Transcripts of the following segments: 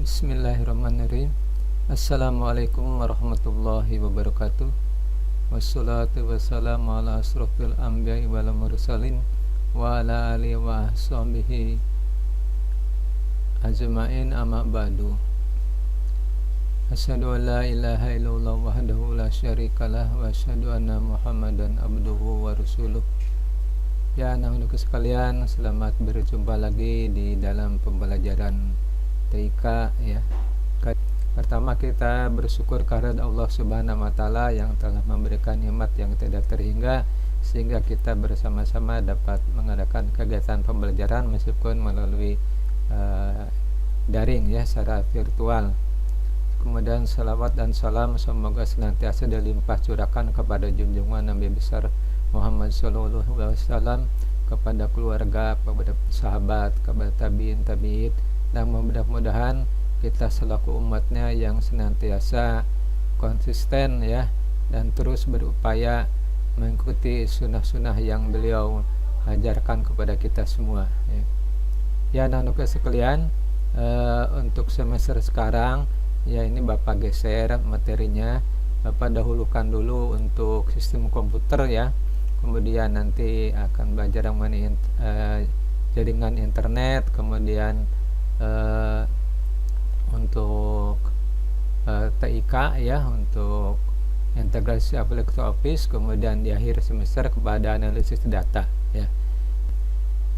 Bismillahirrahmanirrahim. Assalamualaikum warahmatullahi wabarakatuh. Wassalatu wassalamu ala asrofil anbiya'i wal mursalin wa ala alihi wa sahbihi ajma'in, amma ba'du. Asyhadu an la ilaha illallah wahdahu la syarikalah wa asyhadu anna Muhammadan abduhu wa rasuluh. Ya anak-anak sekalian, selamat berjumpa lagi di dalam pembelajaran TIK ya. Pertama, kita bersyukur kepada Allah Subhanahu wa taala yang telah memberikan nikmat yang tidak terhingga sehingga kita bersama-sama dapat mengadakan kegiatan pembelajaran meskipun melalui daring ya, secara virtual. Kemudian salawat dan salam semoga senantiasa dilimpah curahkan kepada junjungan Nabi besar Muhammad sallallahu alaihi wasallam, kepada keluarga, kepada sahabat, kepada tabi'in, dan mudah-mudahan kita selaku umatnya yang senantiasa konsisten ya, dan terus berupaya mengikuti sunnah-sunnah yang beliau ajarkan kepada kita semua ya. Anak-anak sekalian, untuk semester sekarang ya, ini Bapak geser materinya. Bapak dahulukan dulu untuk sistem komputer ya, kemudian nanti akan belajar mengenai jaringan internet, kemudian untuk TIK ya, untuk integrasi aplikasi Office, kemudian di akhir semester kepada analisis data ya.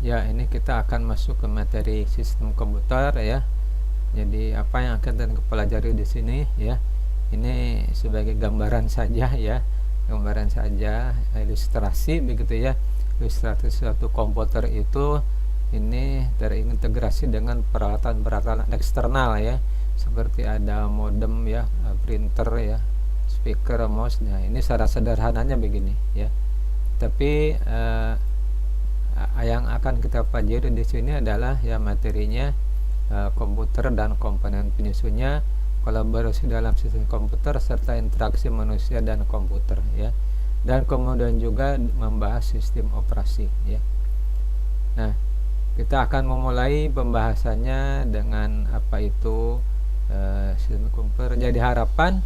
Ya, ini kita akan masuk ke materi sistem komputer ya. Jadi apa yang akan kita pelajari di sini ya, ini sebagai gambaran saja ya, gambaran saja, ilustrasi begitu ya. Ilustrasi suatu komputer itu ini terintegrasi dengan peralatan-peralatan eksternal ya, seperti ada modem ya, printer ya, speaker, mouse. Nah, ini secara sederhananya begini ya. Tapi yang akan kita pelajari di sini adalah ya materinya komputer dan komponen penyusunnya, kolaborasi dalam sistem komputer, serta interaksi manusia dan komputer ya. Dan kemudian juga membahas sistem operasi ya. Nah, kita akan memulai pembahasannya dengan apa itu sistem komputer. Jadi harapan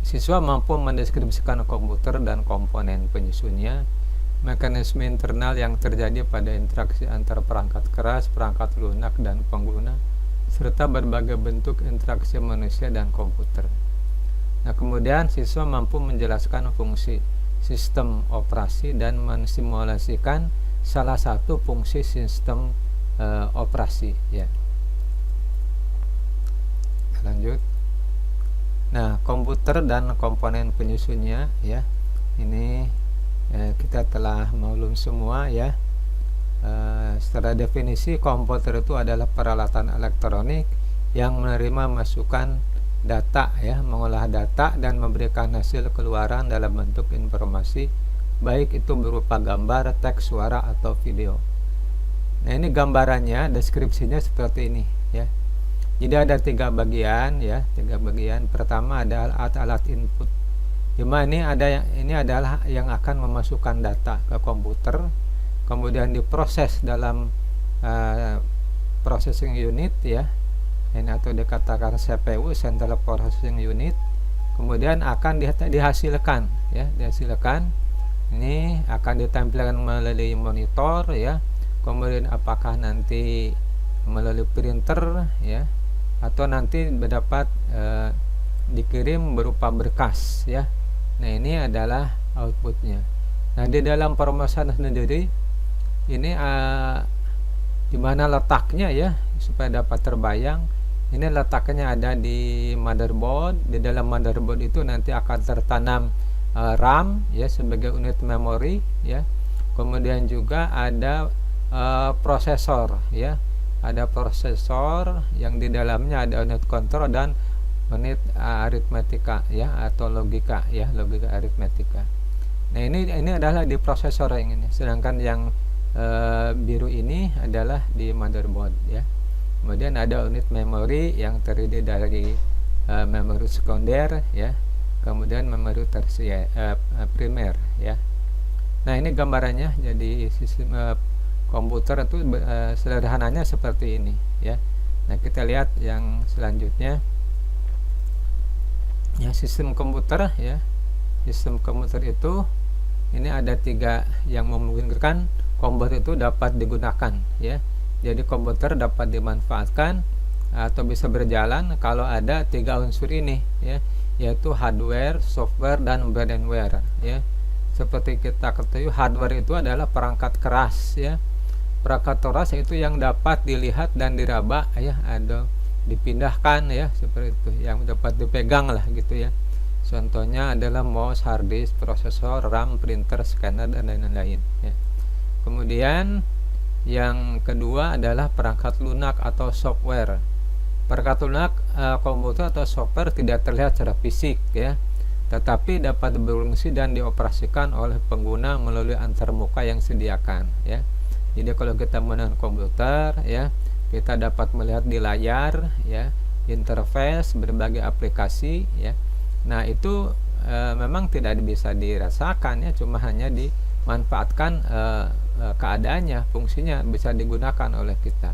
siswa mampu mendeskripsikan komputer dan komponen penyusunnya, mekanisme internal yang terjadi pada interaksi antar perangkat keras, perangkat lunak, dan pengguna, serta berbagai bentuk interaksi manusia dan komputer. Nah, kemudian siswa mampu menjelaskan fungsi sistem operasi dan mensimulasikan salah satu fungsi sistem operasi ya. Lanjut. Nah, komputer dan komponen penyusunnya ya, ini kita telah maklum semua ya. Secara definisi, komputer itu adalah peralatan elektronik yang menerima masukan data ya, mengolah data dan memberikan hasil keluaran dalam bentuk informasi, baik itu berupa gambar, teks, suara, atau video. Nah, ini gambarannya, deskripsinya seperti ini ya. Jadi ada tiga bagian ya, tiga bagian. Pertama adalah alat-alat input. Ini adalah yang akan memasukkan data ke komputer, kemudian diproses dalam processing unit ya, ini atau dikatakan CPU, Central Processing Unit. Kemudian akan dihasilkan ya, dihasilkan. Ini akan ditampilkan melalui monitor ya, kemudian apakah nanti melalui printer ya, atau nanti mendapat dikirim berupa berkas ya. Nah, ini adalah outputnya. Nah, di dalam perumahan sendiri ini di mana letaknya ya, supaya dapat terbayang. Ini letaknya ada di motherboard. Di dalam motherboard itu nanti akan tertanam RAM ya, sebagai unit memori ya. Kemudian juga ada prosesor ya. Ada prosesor yang di dalamnya ada unit kontrol dan unit aritmetika ya, atau logika ya, logika aritmetika. Nah, ini adalah di prosesor yang ini, sedangkan yang biru ini adalah di motherboard ya. Kemudian ada unit memori yang terdiri dari memori sekunder ya, kemudian memori tersier primer ya. Nah, ini gambarannya. Jadi sistem komputer itu sederhananya seperti ini ya. Nah, kita lihat yang selanjutnya. Ya, sistem komputer ya. Sistem komputer itu ini ada 3 yang memungkinkan komputer itu dapat digunakan ya. Jadi komputer dapat dimanfaatkan atau bisa berjalan kalau ada 3 unsur ini ya, yaitu hardware, software, dan brainware ya. Seperti kita ketahui, hardware itu adalah perangkat keras ya. Perangkat keras itu yang dapat dilihat dan diraba ya, ada dipindahkan ya, seperti itu, yang dapat dipegang lah gitu ya. Contohnya adalah mouse, hard disk, prosesor, RAM, printer, scanner, dan lain-lain ya. Kemudian yang kedua adalah perangkat lunak atau software. Perangkat lunak komputer atau software tidak terlihat secara fisik ya, tetapi dapat berfungsi dan dioperasikan oleh pengguna melalui antarmuka yang disediakan ya. Jadi kalau kita menggunakan komputer ya, kita dapat melihat di layar ya, interface berbagai aplikasi ya. Nah, itu memang tidak bisa dirasakan ya, cuma hanya dimanfaatkan keadaannya, fungsinya bisa digunakan oleh kita.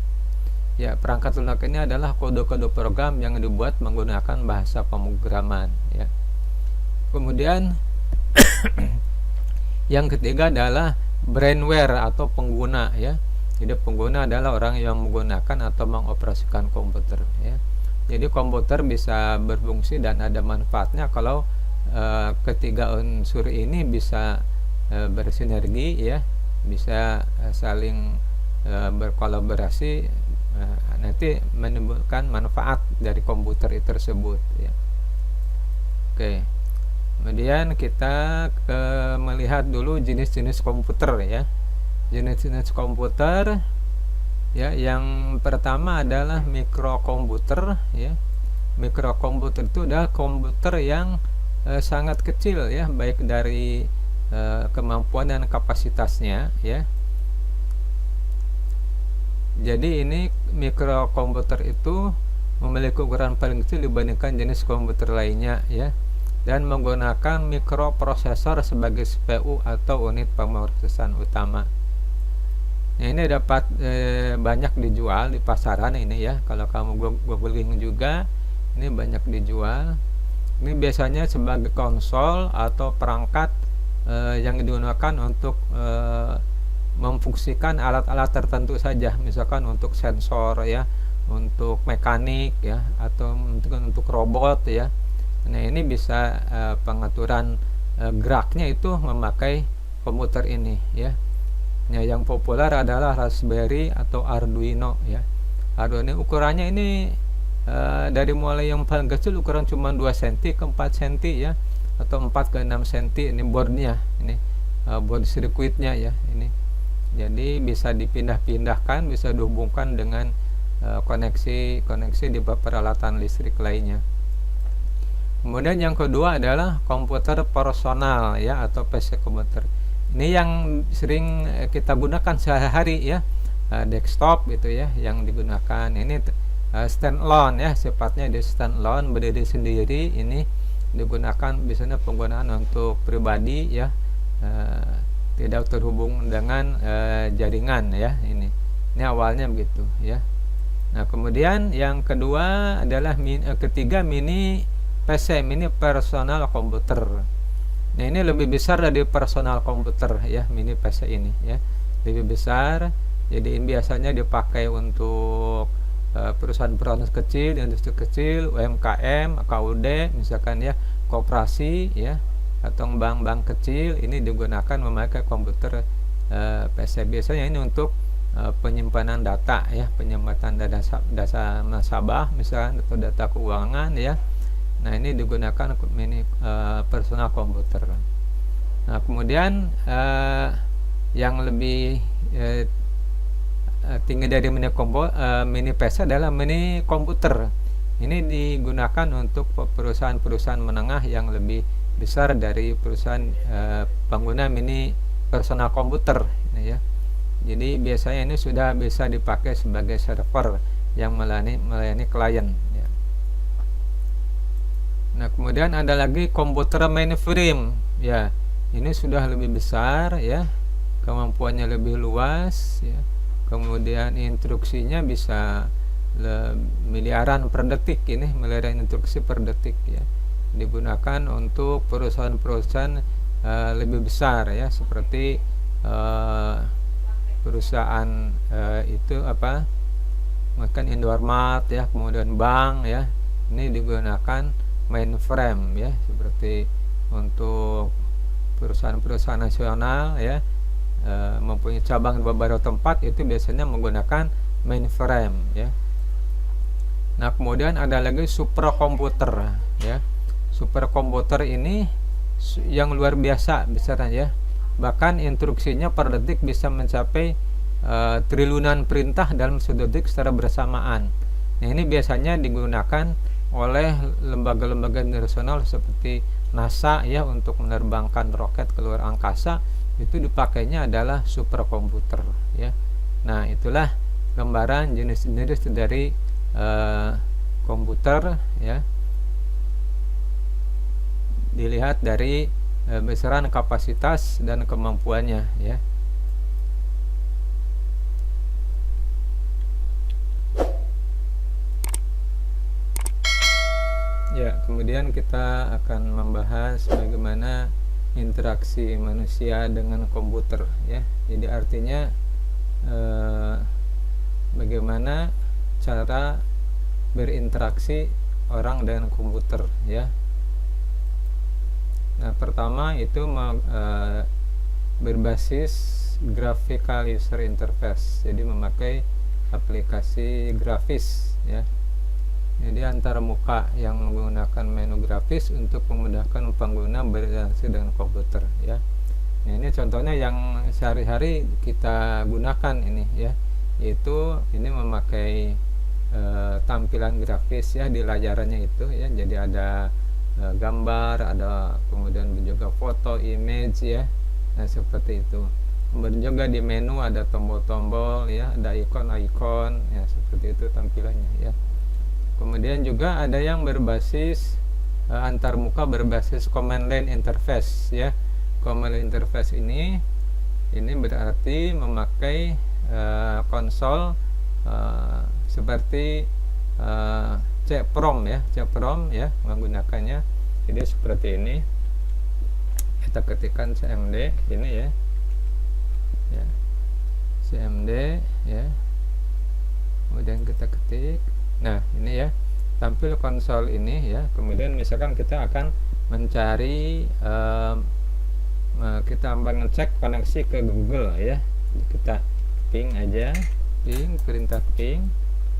Ya, perangkat lunak ini adalah kode-kode program yang dibuat menggunakan bahasa pemrograman ya. Kemudian yang ketiga adalah brainware atau pengguna ya. Jadi pengguna adalah orang yang menggunakan atau mengoperasikan komputer ya. Jadi komputer bisa berfungsi dan ada manfaatnya kalau ketiga unsur ini bisa bersinergi ya, bisa saling berkolaborasi, nanti menimbulkan manfaat dari komputer tersebut ya. Oke. Kemudian kita melihat dulu jenis-jenis komputer ya. Jenis-jenis komputer ya, yang pertama adalah mikrokomputer ya. Mikrokomputer itu adalah komputer yang sangat kecil ya, baik dari kemampuan dan kapasitasnya ya. Jadi ini mikrokomputer itu memiliki ukuran paling kecil dibandingkan jenis komputer lainnya ya, dan menggunakan mikroprosesor sebagai CPU atau unit pemrosesan utama. Nah, ini dapat banyak dijual di pasaran ini ya. Kalau kamu googling juga, ini banyak dijual. Ini biasanya sebagai konsol atau perangkat yang digunakan untuk memfungsikan alat-alat tertentu saja, misalkan untuk sensor ya, untuk mekanik ya, atau untuk robot ya. Nah, ini bisa pengaturan geraknya itu memakai komputer ini ya. Nah, yang populer adalah Raspberry atau Arduino ya. Arduino ukurannya ini dari mulai yang paling kecil ukuran cuma 2 cm ke 4 cm ya, atau 4 ke 6 cm. Ini boardnya, ini board sirkuitnya ya ini. Jadi bisa dipindah-pindahkan, bisa dihubungkan dengan koneksi di peralatan listrik lainnya. Kemudian yang kedua adalah komputer personal ya, atau PC komputer. Ini yang sering kita gunakan sehari-hari ya, desktop itu ya yang digunakan. Ini standalone ya, sifatnya di standalone, berdiri sendiri. Ini digunakan biasanya penggunaan untuk pribadi ya, tidak terhubung dengan jaringan ya. Ini awalnya begitu ya. Nah, kemudian yang kedua adalah ketiga mini PC, mini personal komputer. Nah, ini lebih besar dari personal komputer ya, mini PC ini ya, lebih besar. Jadi ini biasanya dipakai untuk perusahaan-perusahaan kecil, industri kecil, UMKM, KUD misalkan ya, koperasi ya, atau bank-bank kecil. Ini digunakan memakai komputer PC. Biasanya ini untuk penyimpanan data ya, penyimpanan data nasabah misalkan, atau data keuangan ya. Nah, ini digunakan mini personal komputer. Nah, kemudian yang lebih tinggi dari mini PC adalah mini komputer. Ini digunakan untuk perusahaan-perusahaan menengah yang lebih besar dari perusahaan pengguna mini personal komputer ya. Jadi biasanya ini sudah bisa dipakai sebagai server yang melayani klien ya. Nah, kemudian ada lagi komputer mainframe ya. Ini sudah lebih besar ya, kemampuannya lebih luas ya. Kemudian instruksinya bisa miliaran per detik, ini miliaran instruksi per detik ya, digunakan untuk perusahaan-perusahaan lebih besar ya, seperti perusahaan itu apa, mungkin Indomaret ya, kemudian bank ya, ini digunakan mainframe ya, seperti untuk perusahaan-perusahaan nasional ya, mempunyai cabang di beberapa tempat, itu biasanya menggunakan mainframe ya. Nah, kemudian ada lagi superkomputer ya. Superkomputer ini yang luar biasa besarnya ya. Bahkan instruksinya per detik bisa mencapai triliunan perintah dalam satu detik secara bersamaan. Nah, ini biasanya digunakan oleh lembaga-lembaga internasional seperti NASA ya, untuk menerbangkan roket keluar angkasa. Itu dipakainya adalah superkomputer ya. Nah, itulah gambaran jenis-jenis dari komputer ya, dilihat dari besaran kapasitas dan kemampuannya ya. Ya, kemudian kita akan membahas bagaimana interaksi manusia dengan komputer ya. Jadi artinya bagaimana cara berinteraksi orang dengan komputer ya. Nah, pertama itu berbasis graphical user interface, jadi memakai aplikasi grafis ya. Jadi antara muka yang menggunakan menu grafis untuk memudahkan pengguna berinteraksi dengan komputer ya. Nah, ini contohnya yang sehari-hari kita gunakan ini ya, yaitu ini memakai tampilan grafis ya di layarnya itu ya. Jadi ada gambar, ada kemudian juga foto, image ya. Nah, seperti itu. Kemudian juga di menu ada tombol-tombol ya, ada ikon-ikon ya, seperti itu tampilannya ya. Kemudian juga ada yang berbasis antar muka berbasis command line interface ya. Command line interface ini berarti memakai konsol seperti CPROM ya, CPROM ya menggunakannya. Jadi seperti ini, kita ketikkan CMD ini ya, CMD ya, kemudian kita ketik. Nah, ini ya tampil konsol ini ya. Kemudian misalkan kita akan mencari kita akan ngecek koneksi ke Google ya. Kita ping aja, perintah ping,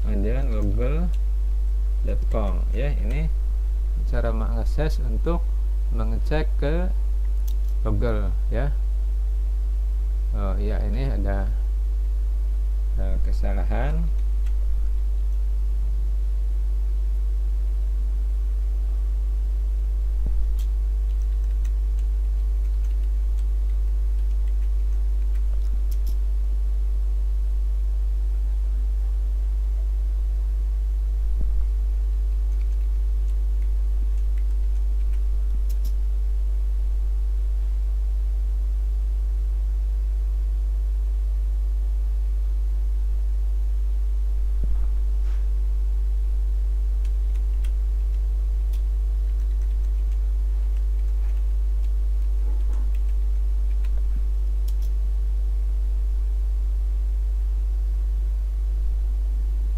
kemudian google.com ya. Ini cara mengakses untuk mengecek ke Google ya. Oh ya, ini ada kesalahan.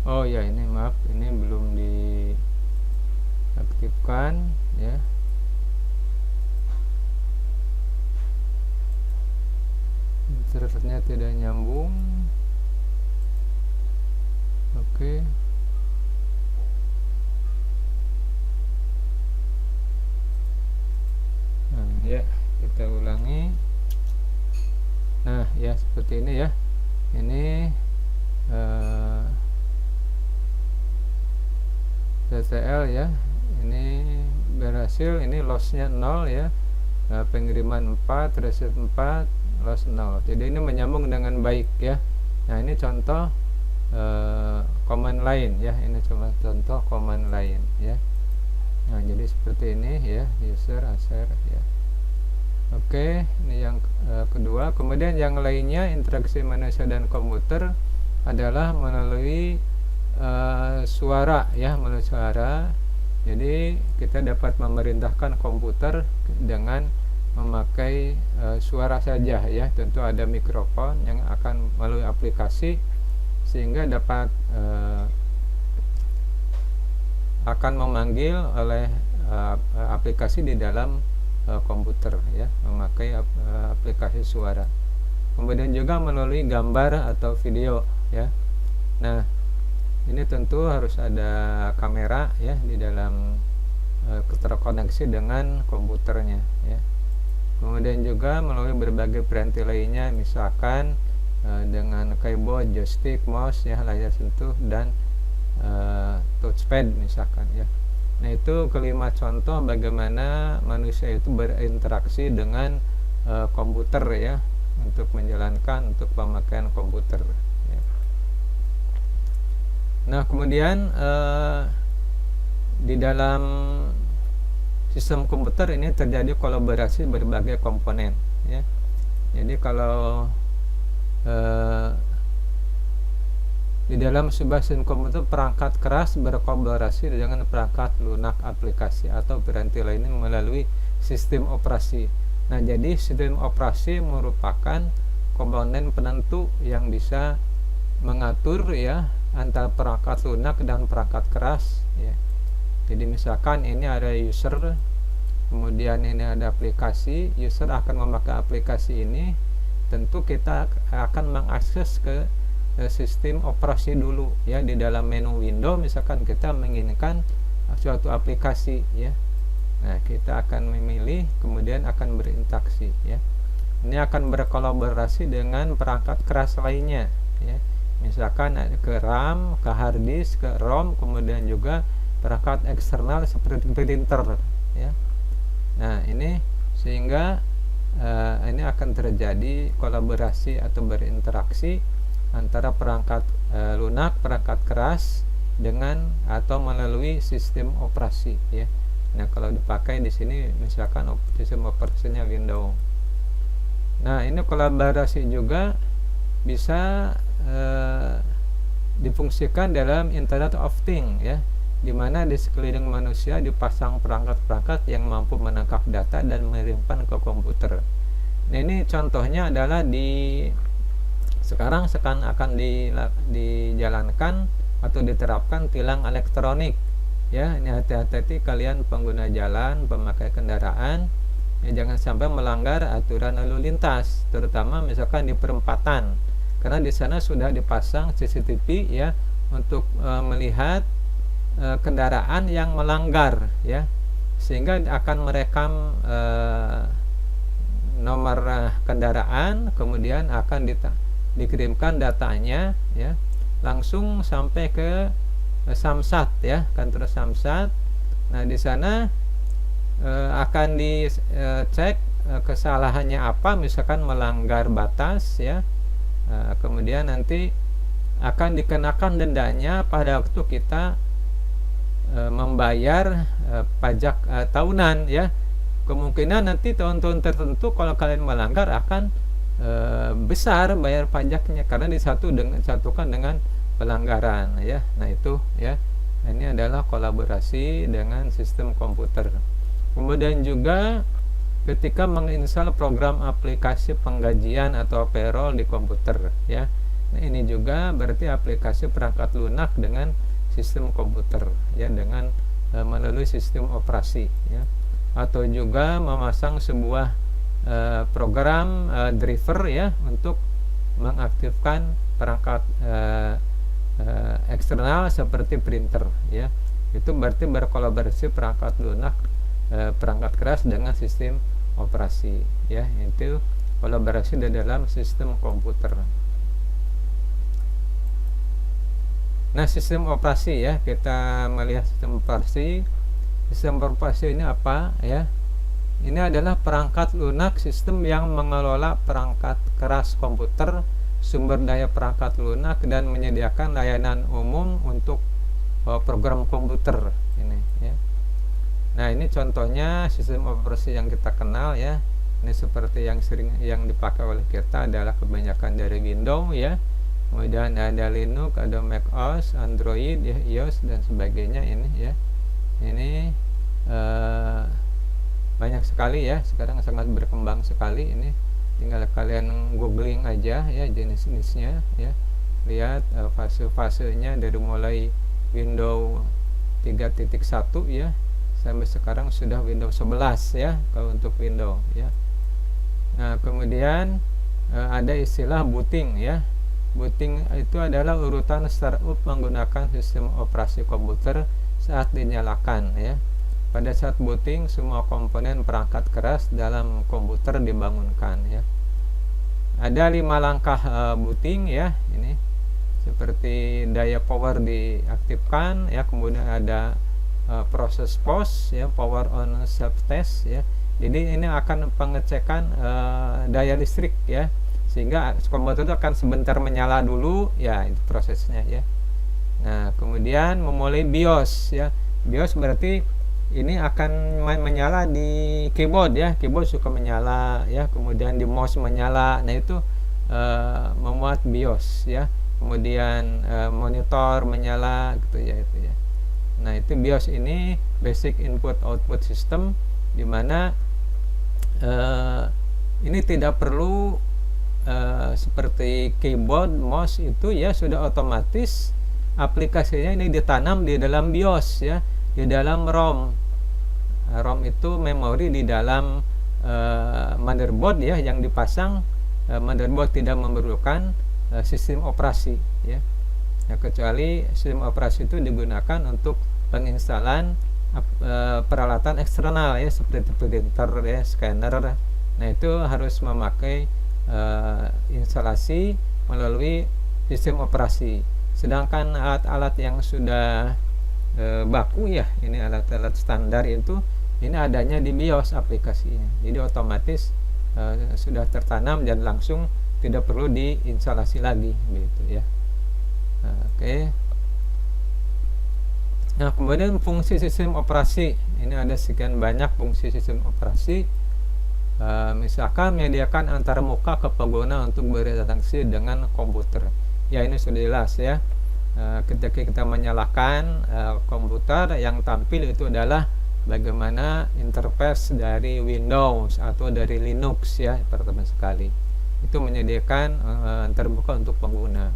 Oh ya, ini maaf, ini belum diaktifkan ya. Internetnya tidak nyambung. Oke. Nah, ya, kita ulangi. Nah, ya seperti ini ya. Ini TTL ya, ini berhasil, ini lossnya 0 ya, pengiriman 4, receive 4, loss 0. Jadi ini menyambung dengan baik ya. Nah, ini contoh command line ya, ini cuma contoh command line ya. Nah, jadi seperti ini ya, user share ya. Oke, ini yang kedua. Kemudian yang lainnya, interaksi manusia dan komputer adalah melalui suara ya, melalui suara. Jadi kita dapat memerintahkan komputer dengan memakai suara saja ya. Tentu ada mikrofon yang akan melalui aplikasi, sehingga dapat akan memanggil oleh aplikasi di dalam komputer ya, memakai aplikasi suara. Kemudian juga melalui gambar atau video ya. Nah, ini tentu harus ada kamera ya di dalam terkoneksi dengan komputernya ya. Kemudian juga melalui berbagai peranti lainnya, misalkan dengan keyboard, joystick, mouse ya, layar sentuh, dan touchpad misalkan ya. Nah, itu kelima contoh bagaimana manusia itu berinteraksi dengan komputer ya, untuk menjalankan, untuk pemakaian komputer ya. Nah, kemudian di dalam sistem komputer ini terjadi kolaborasi berbagai komponen ya. Jadi kalau di dalam sebuah sistem komputer, perangkat keras berkolaborasi dengan perangkat lunak, aplikasi atau piranti lainnya melalui sistem operasi. Nah, jadi sistem operasi merupakan komponen penentu yang bisa mengatur ya antara perangkat lunak dan perangkat keras ya. Jadi misalkan ini ada user, kemudian ini ada aplikasi. User akan memakai aplikasi ini, tentu kita akan mengakses ke sistem operasi dulu ya. Di dalam menu window misalkan kita menginginkan suatu aplikasi ya. Nah, kita akan memilih, kemudian akan berinteraksi ya. Ini akan berkolaborasi dengan perangkat keras lainnya ya. Misalkan ke RAM, ke hard disk, ke ROM, kemudian juga perangkat eksternal seperti printer ya. Nah, ini sehingga ini akan terjadi kolaborasi atau berinteraksi antara perangkat lunak, perangkat keras dengan atau melalui sistem operasi ya. Nah, kalau dipakai di sini misalkan sistem operasinya Windows. Nah, ini kolaborasi juga bisa difungsikan dalam Internet of Things ya, di mana di sekeliling manusia dipasang perangkat-perangkat yang mampu menangkap data dan mengirimkan ke komputer. Nah, ini contohnya adalah sekarang akan dijalankan atau diterapkan tilang elektronik ya. Ini hati-hati kalian pengguna jalan, pemakai kendaraan ya, jangan sampai melanggar aturan lalu lintas, terutama misalkan di perempatan, karena di sana sudah dipasang CCTV ya, untuk melihat kendaraan yang melanggar ya, sehingga akan merekam nomor kendaraan, kemudian akan dikirimkan datanya ya langsung sampai ke Samsat ya, kantor Samsat. Nah, di sana akan dicek kesalahannya apa, misalkan melanggar batas ya. Kemudian nanti akan dikenakan dendanya pada waktu kita membayar pajak tahunan ya. Kemungkinan nanti tahun-tahun tertentu kalau kalian melanggar akan besar bayar pajaknya, karena disatukan dengan pelanggaran ya. Nah, itu ya, ini adalah kolaborasi dengan sistem komputer. Kemudian juga ketika menginstal program aplikasi penggajian atau payroll di komputer ya. Nah, ini juga berarti aplikasi perangkat lunak dengan sistem komputer ya, dengan melalui sistem operasi ya. Atau juga memasang sebuah program driver ya, untuk mengaktifkan perangkat eksternal seperti printer ya. Itu berarti berkolaborasi perangkat lunak, perangkat keras dengan sistem operasi ya. Itu kolaborasi di dalam sistem komputer. Nah, sistem operasi ya, kita melihat sistem operasi. Sistem operasi ini apa ya? Ini adalah perangkat lunak sistem yang mengelola perangkat keras komputer, sumber daya perangkat lunak, dan menyediakan layanan umum untuk program komputer ini ya. Nah, ini contohnya sistem operasi yang kita kenal ya. Ini seperti yang dipakai oleh kita adalah kebanyakan dari Windows ya. kemudian ada Linux, ada Mac OS, Android, ya, iOS dan sebagainya ini ya. Ini banyak sekali ya, sekarang sangat berkembang sekali ini. Tinggal kalian googling aja ya jenis-jenisnya ya. Lihat fase-fasenya dari mulai Windows 3.1 ya sampai sekarang sudah Windows 11 ya kalau untuk Windows ya. Nah, kemudian ada istilah booting ya. Booting itu adalah urutan startup menggunakan sistem operasi komputer saat dinyalakan ya. Pada saat booting, semua komponen perangkat keras dalam komputer dibangunkan ya. Ada 5 langkah booting ya. Ini seperti daya power diaktifkan ya, kemudian ada proses POS ya, power on self test ya. Jadi ini akan pengecekan daya listrik ya, sehingga komputer itu akan sebentar menyala dulu ya, itu prosesnya ya. Nah, kemudian memulai BIOS ya. BIOS berarti ini akan menyala di keyboard ya, keyboard suka menyala ya, kemudian di mouse menyala. Nah, itu memuat BIOS ya. Kemudian monitor menyala gitu ya, itu ya. Nah, itu BIOS ini basic input output system, di mana ini tidak perlu seperti keyboard, mouse itu ya sudah otomatis aplikasinya ini ditanam di dalam BIOS ya, di dalam ROM. ROM itu memori di dalam motherboard ya yang dipasang. Motherboard tidak memerlukan sistem operasi ya. Nah, kecuali sistem operasi itu digunakan untuk penginstalan peralatan eksternal ya, seperti printer ya, scanner. Nah, itu harus memakai instalasi melalui sistem operasi. Sedangkan alat-alat yang sudah baku ya, ini alat-alat standar itu, ini adanya di BIOS aplikasinya. Jadi otomatis sudah tertanam dan langsung tidak perlu diinstalasi lagi begitu ya. Oke. Nah, kemudian fungsi sistem operasi. Ini ada sekian banyak fungsi sistem operasi. Misalkan menyediakan antar muka ke pengguna untuk berinteraksi dengan komputer. Ya, ini sudah jelas ya. Ketika kita menyalakan komputer, yang tampil itu adalah bagaimana interface dari Windows atau dari Linux ya, pertama sekali. Itu menyediakan terbuka untuk pengguna.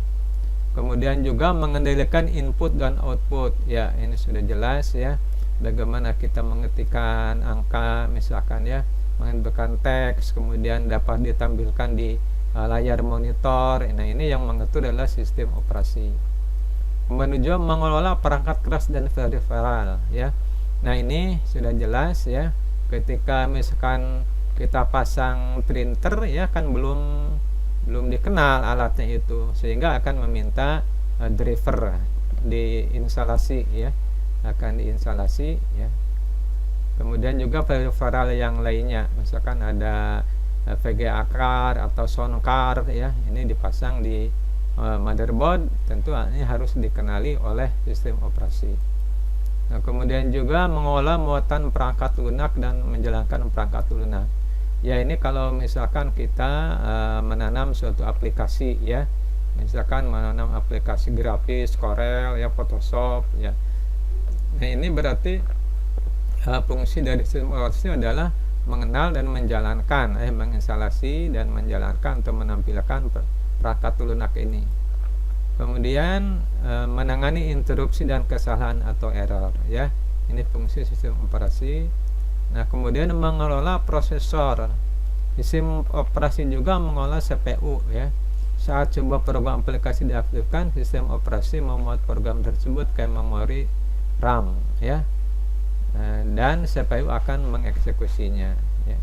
Kemudian juga mengendalikan input dan output ya, ini sudah jelas ya, bagaimana kita mengetikkan angka misalkan ya, mengetikkan teks, kemudian dapat ditampilkan di layar monitor. Nah, ini yang mengatur adalah sistem operasi. Kemudian juga mengelola perangkat keras dan peripheral ya. Nah, ini sudah jelas ya, ketika misalkan kita pasang printer ya, kan belum dikenal alatnya itu, sehingga akan meminta driver diinstalasi ya, akan diinstalasi ya. Kemudian juga peripheral yang lainnya, misalkan ada VGA card atau sound card ya, ini dipasang di motherboard, tentu ini harus dikenali oleh sistem operasi. Nah, kemudian juga mengolah muatan perangkat lunak dan menjalankan perangkat lunak. Ya, ini kalau misalkan kita menanam suatu aplikasi ya, misalkan menanam aplikasi grafis, Corel ya, Photoshop ya. Nah, ini berarti fungsi dari sistem operasi adalah mengenal dan menjalankan, menginstalasi dan menjalankan atau menampilkan perangkat lunak ini. Kemudian menangani interupsi dan kesalahan atau error ya. Ini fungsi sistem operasi. Nah, kemudian mengelola prosesor. Sistem operasi juga mengelola CPU ya. Saat sebuah program aplikasi diaktifkan, sistem operasi memuat program tersebut ke memori RAM ya. Dan CPU akan mengeksekusinya ya.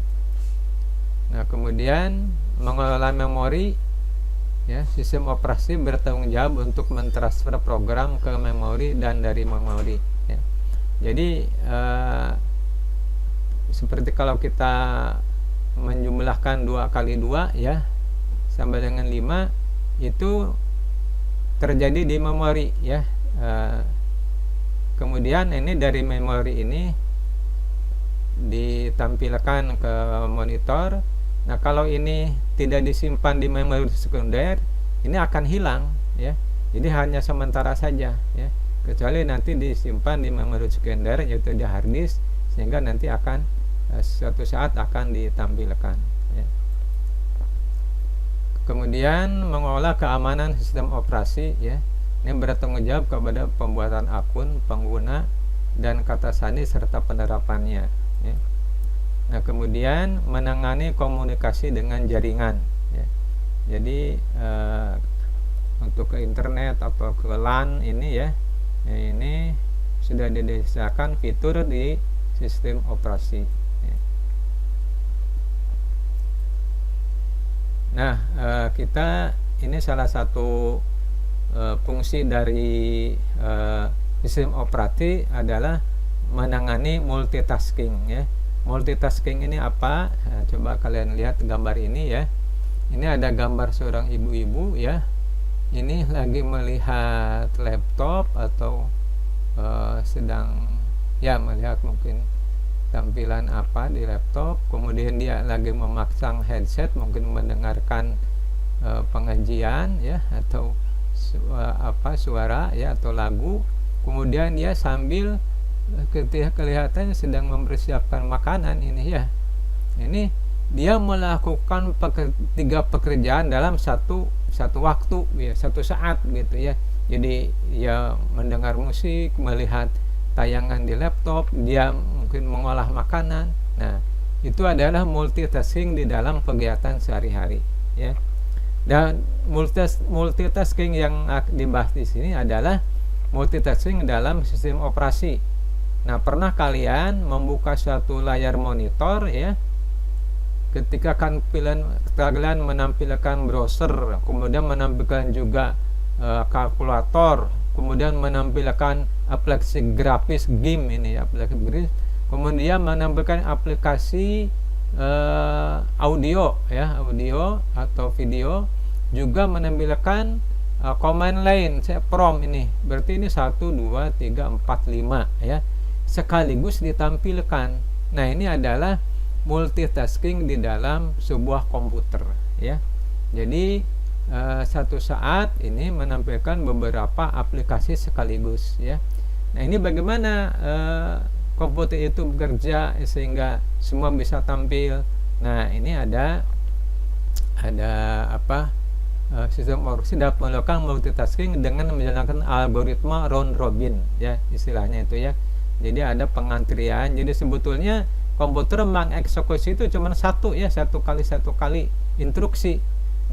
Nah, kemudian mengelola memori ya, sistem operasi bertanggung jawab untuk mentransfer program ke memori dan dari memori ya. Jadi seperti kalau kita menjumlahkan 2 kali 2 ya sama dengan 5, itu terjadi di memori ya. Kemudian ini dari memori ini ditampilkan ke monitor. Nah, kalau ini tidak disimpan di memori sekunder, ini akan hilang ya. Jadi hanya sementara saja ya, kecuali nanti disimpan di memori sekunder yaitu di hard disk, sehingga nanti akan suatu saat akan ditampilkan ya. Kemudian mengelola keamanan sistem operasi ya. Ini bertanggung jawab kepada pembuatan akun pengguna dan kata sandi serta penerapannya ya. Nah, kemudian menangani komunikasi dengan jaringan ya. Jadi untuk ke internet atau ke LAN ini ya, ini sudah disediakan fitur di sistem operasi ya. Nah, kita ini salah satu fungsi dari sistem operasi adalah menangani multitasking ya. Multitasking ini apa? Nah, coba kalian lihat gambar ini ya. Ini ada gambar seorang ibu-ibu ya. Ini lagi melihat laptop atau sedang ya melihat mungkin tampilan apa di laptop. Kemudian dia lagi memasang headset, mungkin mendengarkan pengajian ya, atau suara ya, atau lagu. Kemudian dia sambil ketika kelihatan sedang mempersiapkan makanan ini ya. Ini dia melakukan 3 pekerjaan dalam satu waktu ya, satu saat gitu ya. Jadi ya mendengar musik, melihat tayangan di laptop, dia mungkin mengolah makanan. Nah, itu adalah multitasking di dalam kegiatan sehari-hari ya. Dan multitasking yang dibahas di sini adalah multitasking dalam sistem operasi. Nah, pernah kalian membuka suatu layar monitor ya, ketika kalian menampilkan browser, kemudian menampilkan juga kalkulator, kemudian menampilkan aplikasi grafis game ini ya, aplikasi grafis, kemudian menampilkan aplikasi audio ya, audio atau video, juga menampilkan command line prompt ini. Berarti ini 1 2 3 4 5 ya, sekaligus ditampilkan. Nah, ini adalah multitasking di dalam sebuah komputer ya. Jadi satu saat ini menampilkan beberapa aplikasi sekaligus ya. Nah, ini bagaimana komputer itu bekerja sehingga semua bisa tampil. Nah, ini ada sistem operasi dapat melakukan multitasking dengan menjalankan algoritma round robin ya, istilahnya itu ya. Jadi ada pengantrian. Jadi sebetulnya komputer mengeksekusi itu cuma satu kali instruksi.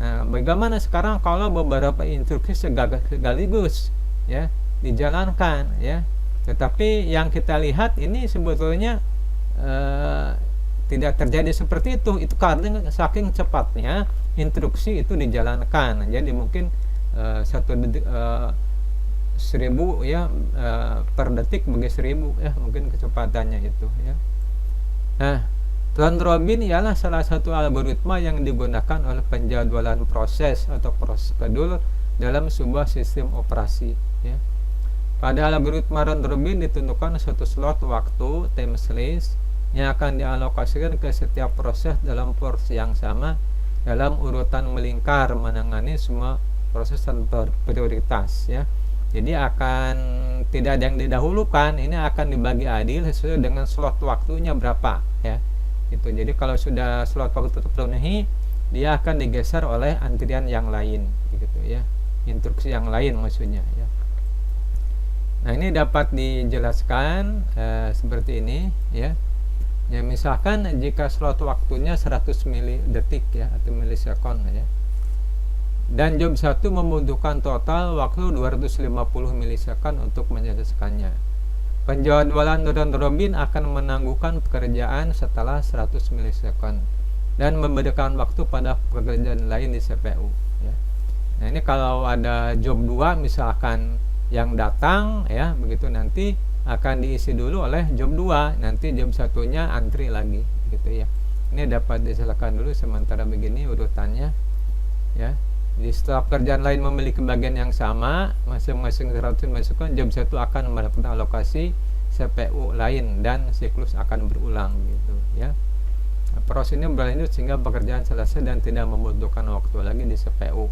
Nah, bagaimana sekarang kalau beberapa instruksi sekaligus ya dijalankan ya. Tetapi yang kita lihat ini sebetulnya tidak terjadi seperti itu. Itu karena saking cepatnya instruksi itu dijalankan. Jadi mungkin 1 detik 1000 ya per detik bagi 1000 ya, mungkin kecepatannya itu ya. Nah, round robin ialah salah satu algoritma yang digunakan oleh penjadwalan proses atau prosedur dalam sebuah sistem operasi ya. Pada algoritma round robin ditentukan suatu slot waktu time slice yang akan dialokasikan ke setiap proses dalam porsi yang sama dalam urutan melingkar, menangani semua proses tanpa prioritas ya. Jadi akan tidak ada yang didahulukan, ini akan dibagi adil sesuai dengan slot waktunya berapa ya. Itu. Jadi kalau sudah slot waktu terpenuhi, dia akan digeser oleh antrian yang lain gitu ya. Instruksi yang lain maksudnya ya. Nah, ini dapat dijelaskan seperti ini ya. Ya, misalkan jika slot waktunya 100 detik ya, atau milisekon ya. Dan job 1 membutuhkan total waktu 250 milisekon untuk menyelesaikannya. Penjadwalan round robin akan menangguhkan pekerjaan setelah 100 milisekon dan memberikan waktu pada pekerjaan lain di CPU ya. Nah, ini kalau ada job 2 misalkan yang datang ya, begitu nanti akan diisi dulu oleh job 2, nanti job 1-nya antri lagi gitu ya. Ini dapat diselesaikan dulu sementara begini urutannya ya. Jadi setelah pekerjaan lain memiliki bagian yang sama, masing-masing 100 milisekon, job 1 akan mendapatkan alokasi CPU lain dan siklus akan berulang gitu ya. Nah, proses ini berlanjut sehingga pekerjaan selesai dan tidak membutuhkan waktu lagi di CPU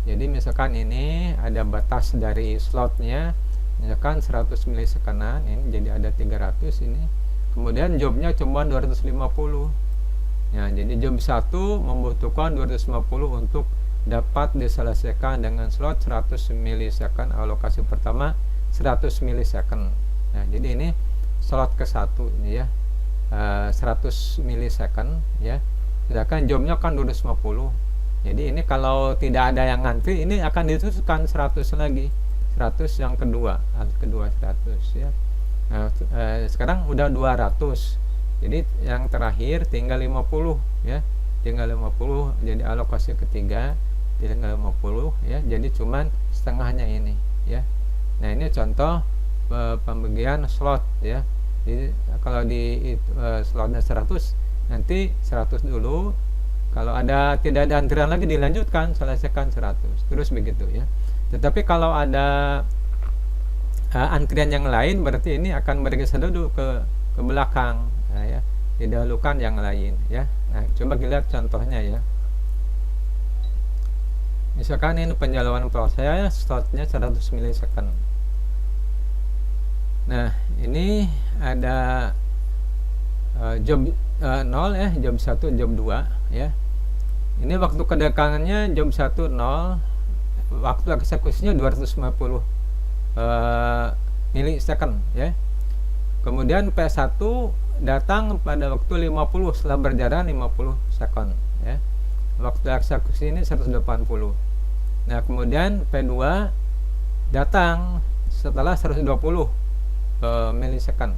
Jadi misalkan ini ada batas dari slotnya, misalkan 100 milisekonan, ini jadi ada 300 ini. Kemudian jobnya cuma 250. Ya, jadi job 1 membutuhkan 250 untuk dapat diselesaikan dengan slot 100 milisekon, alokasi pertama 100 milisekon. Nah, jadi ini slot ke-1 ini ya. 100 milisekon ya. Sedangkan jobnya kan 250. Jadi ini kalau tidak ada yang ngantri, ini akan diteruskan 100 lagi. 100 yang kedua 100 ya. Nah, sekarang udah 200. Jadi yang terakhir tinggal 50 ya. Tinggal 50, jadi alokasi ketiga tinggal 50 ya. Jadi cuman setengahnya ini ya. Nah, ini contoh pembagian slot ya. Jadi kalau di slotnya 100, nanti 100 dulu. Kalau tidak ada antrian lagi dilanjutkan, selesaikan 100. Terus begitu ya. Tetapi kalau ada antrian yang lain, berarti ini akan bergeser dulu ke belakang. Nah, ya, didahulukan yang lain ya. Nah, coba kita lihat contohnya ya. Misalkan ini penjaluan proses, slotnya 100 milisekon. Nah, ini ada job 0 ya, job 1, job 2 ya. Ini waktu kedatangannya job 1 0, waktu eksekusinya 250 milisekon ya. Kemudian P1 datang pada waktu 50 setelah berjalan 50 sekon ya. Waktu eksekusi ini 180. Nah, kemudian P2 datang setelah 120 milisekon.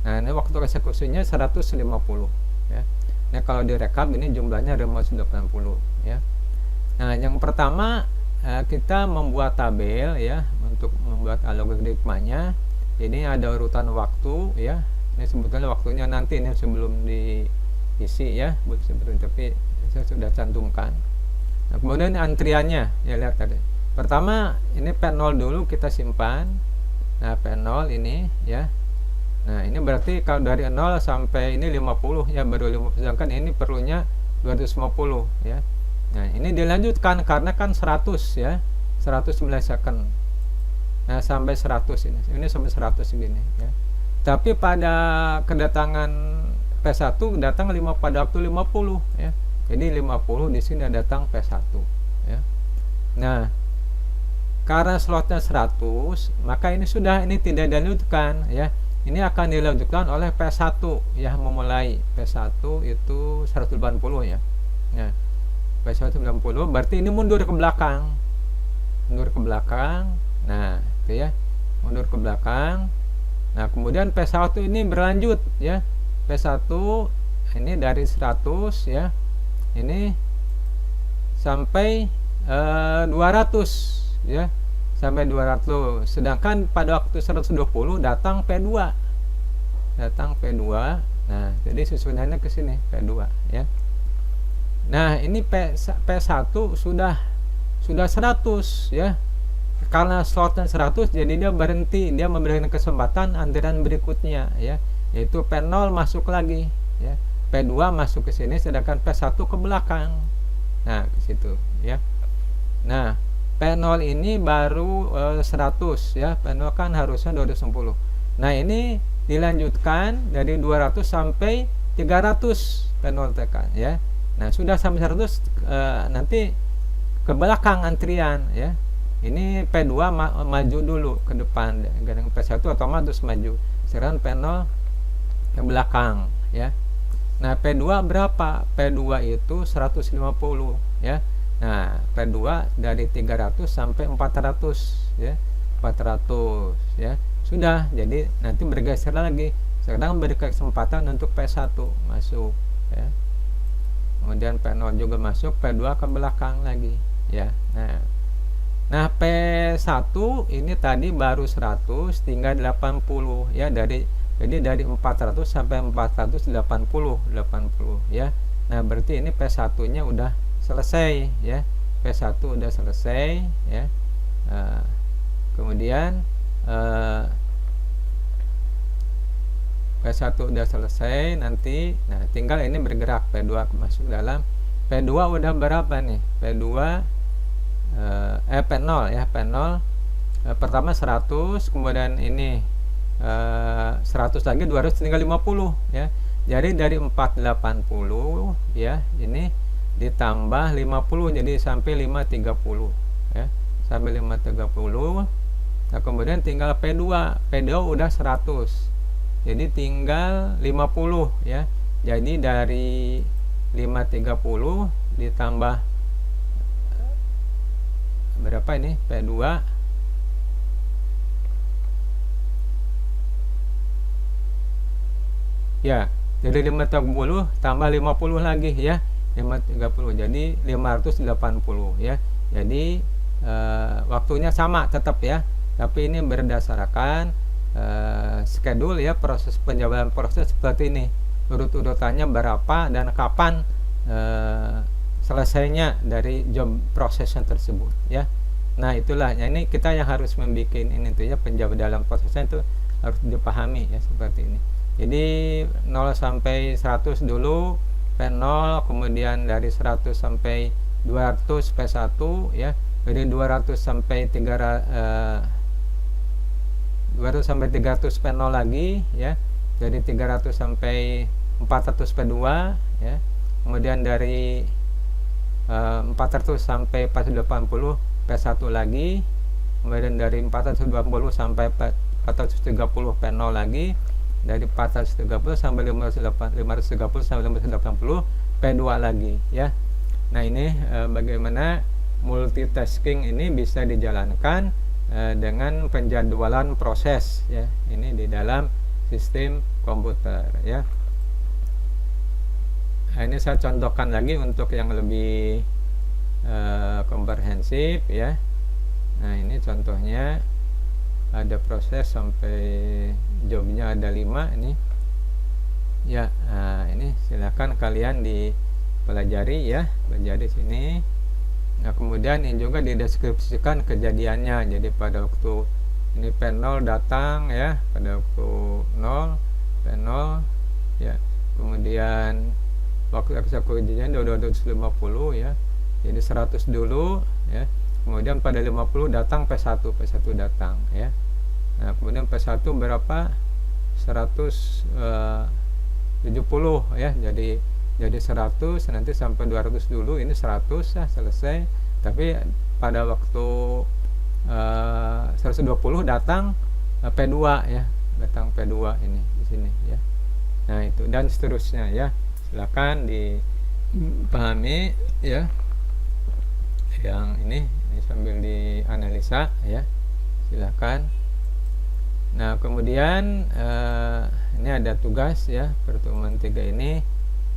Nah, ini waktu eksekusinya 150 ya. Nah, kalau direkap ini jumlahnya 180 ya. Nah, yang pertama kita membuat tabel ya untuk membuat algoritmanya. Ini ada urutan waktu ya. Ini sebetulnya waktunya nanti ini sebelum diisi ya, tapi saya sudah cantumkan. Nah, kemudian antriannya ya, lihat tadi. Pertama ini P0 dulu kita simpan. Nah, P0 ini ya. Nah, ini berarti kalau dari 0 sampai ini 50 ya, baru 50, sedangkan ini perlunya 250 ya. Nah, ini dilanjutkan karena kan 100 ya. 100 milisekon. Nah, sampai 100 ini sampai 100 segini ya. Tapi pada kedatangan P1 datang pada waktu 50 ya. Jadi 50 di sini datang P1 ya. Nah, karena slotnya 100, maka ini tidak dilanjutkan ya. Ini akan dilanjutkan oleh P1 ya, memulai P1 itu 180 ya. Nah, P1 180 berarti ini mundur ke belakang. Mundur ke belakang. Nah, itu ya. Mundur ke belakang. Nah, kemudian P1 ini berlanjut ya. P1 ini dari 100 ya. Ini sampai 200 ya. Sampai 200. Sedangkan pada waktu 120 datang P2. Datang P2. Nah, jadi susunannya ke sini P2 ya. Nah, ini P1 sudah 100 ya. Karena slotnya 100, jadi dia berhenti, dia memberikan kesempatan antrian berikutnya ya, yaitu P0 masuk lagi ya. P2 masuk ke sini, sedangkan P1 ke belakang. Nah, ke situ ya. Nah, P0 ini baru 100 ya. P0 kan harusnya 210. Nah, ini dilanjutkan dari 200 sampai 300 P0 tekan ya. Nah, sudah sampai 100 nanti ke belakang antrian ya. Ini P2 maju dulu ke depan, dengan P1 otomatis maju. Sekarang P0 ke belakang ya. Nah, P2 berapa? P2 itu 150 ya. Nah, P2 dari 300 sampai 400 ya. 400 ya. Sudah, jadi nanti bergeser lagi. Sekarang beri kesempatan untuk P1 masuk ya. Kemudian P0 juga masuk, P2 ke belakang lagi ya. Nah, P1 ini tadi baru 100, tinggal 80 ya, jadi dari 400 sampai 480 ya. Nah, berarti ini P1-nya udah selesai ya. P1 udah selesai ya. Kemudian P1 udah selesai nanti. Nah, tinggal ini bergerak P2 masuk dalam. P2 udah berapa nih? P2 P0 ya, P0 pertama 100, kemudian ini 100 lagi 200, tinggal 50 ya. Jadi dari 480 ya, ini ditambah 50 jadi sampai 530 ya, sampai 530. Nah kemudian tinggal P2 udah 100, jadi tinggal 50 ya. Jadi dari 530 ditambah berapa ini P2 ya, jadi 530 tambah 50 lagi ya, 530 jadi 580 ya. Jadi waktunya sama tetap ya, tapi ini berdasarkan schedule ya, proses penjabaran proses seperti ini, urut-urutannya berapa dan kapan selesainya dari job prosesnya tersebut ya. Nah itulah ya, ini kita yang harus membuat ini tuh ya, penjabaran prosesnya itu harus dipahami ya seperti ini. Jadi 0 sampai 100 dulu P0, kemudian dari 100 sampai 200 P1 ya, dari 200 sampai 300 P0 lagi ya, dari 300 sampai 400 P2 ya, kemudian dari 400 sampai 480 P1 lagi, kemudian dari 420 sampai 430 P0 lagi, dari 430 sampai 530 sampai 580 P2 lagi ya. Nah ini bagaimana multitasking ini bisa dijalankan dengan penjadwalan proses ya, ini di dalam sistem komputer ya. Nah, ini saya contohkan lagi untuk yang lebih komprehensif ya. Nah ini contohnya, ada proses sampai jobnya ada 5 ini ya. Nah ini silahkan kalian dipelajari ya, pelajari sini. Nah kemudian ini juga dideskripsikan kejadiannya. Jadi pada waktu ini P0 datang ya, pada waktu 0 P0 ya, kemudian waktu eksekusinya 250 ya, jadi 100 dulu ya, kemudian pada 50 datang P1 datang ya. Nah kemudian P1 berapa, 170 ya, jadi 100, nanti sampai 200 dulu, ini 100 ya, selesai. Tapi pada waktu 120 datang P2 ya, datang P2 ini di sini ya. Nah itu dan seterusnya ya, silakan dipahami ya yang ini sambil dianalisa ya, silakan. Nah kemudian ini ada tugas ya, pertemuan 3 ini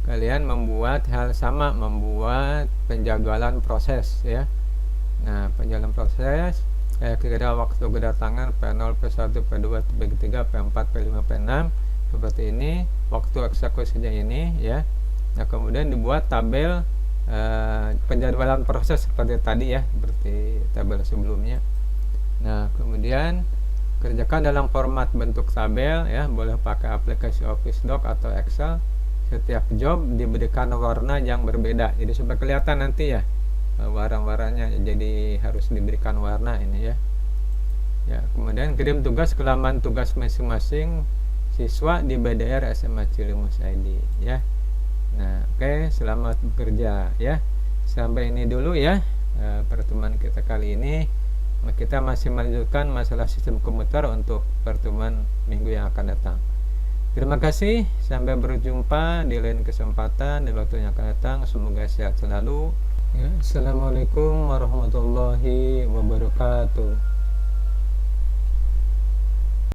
kalian membuat hal sama, membuat penjadwalan proses ya. Nah penjadwalan proses kira-kira waktu kedatangan P0, P1, P2, P3, P4, P5, P6 seperti ini, waktu eksekusinya ini ya. Nah kemudian dibuat tabel penjadwalan proses seperti tadi ya, seperti tabel sebelumnya. Nah kemudian kerjakan dalam format bentuk tabel ya, boleh pakai aplikasi Office Doc atau Excel. Setiap job diberikan warna yang berbeda, jadi supaya kelihatan nanti ya warna-warnanya, jadi harus diberikan warna ini ya. Ya kemudian kirim tugas ke laman tugas masing-masing siswa di BDR SMA Cilimus ID ya. Nah oke, selamat bekerja ya. Sampai ini dulu ya pertemuan kita kali ini. Kita masih melanjutkan masalah sistem komputer untuk pertemuan minggu yang akan datang. Terima kasih, sampai berjumpa di lain kesempatan di waktu yang akan datang. Semoga sehat selalu ya. Assalamualaikum warahmatullahi wabarakatuh.